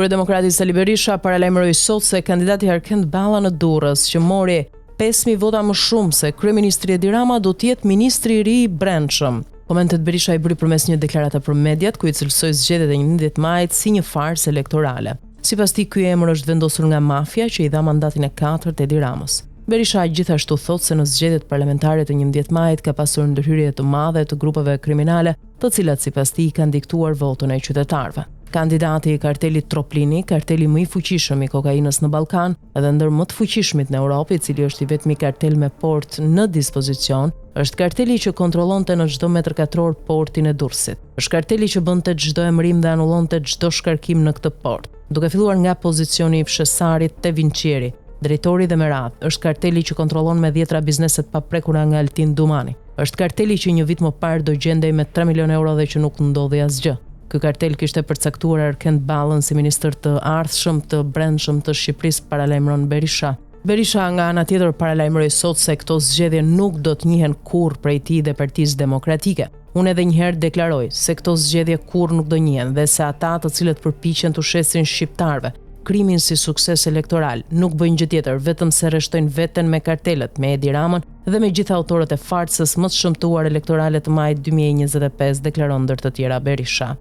Kryedemokrati Sali Berisha paralajmëroi sot se kandidati Arkend Balla në Durrës, që mori 5.000 vota më shumë se kryeministri Edi Rama, do të jetë ministri i ri i brendshëm. Komentet Berisha i bëri përmes një deklarate për mediat, ku i cilësoi zgjedhjet e 11 majit si një farsë elektorale. Sipas tij, ky emër është vendosur nga mafia që i dha mandatin e 4 Edi Ramës. Berisha gjithashtu thot se në zgjedhjet parlamentare të 11 majit ka pasur ndërhyrje të madhe të grupeve kriminale, të cilat sipas tij kanë diktuar votën e qytetarëve. Kandidati i kartelit Troplini, karteli më i fuqishëm i kokainës në Ballkan, edhe ndër më të fuqishmit në Europë, i cili është i vetmi kartel me port në dispozicion, është karteli që kontrollonte në çdo metër katror portin e Durrësit. Është karteli që bënte çdo emërim dhe anullonte çdo shkarkim në këtë port, duke filluar nga pozicioni i fshesarit te Vincieri, drejtori dhe me radhë. Është karteli që kontrollon me 10 bizneset paprekura nga Altin Dumani. Është karteli që një vit më parë do gjendej me 3 milionë euro dhe që nuk ndodhi asgjë. Ky kartel kishte përcaktuar Arkend Ballën si ministër të ardhshëm të brendshëm të Shqipërisë, paralajmëron Berisha. Berisha nga ana tjetër paralajmëroi sot se këto zgjedhje nuk do të njihen kurrë prej tij dhe Partisë Demokratike. Unë edhe një herë deklaroj se këto zgjedhje kurrë nuk do njihen dhe se ata të cilët përpiqen të shesin shqiptarëve krimin si sukses elektoral nuk bëjnë gjë tjetër vetëm se rreshtojnë veten me kartelet, me Edi Ramën dhe me gjithë autorët e farsës më të shëmtuar elektorale të majit 2025, deklaron ndër të tjera Berisha.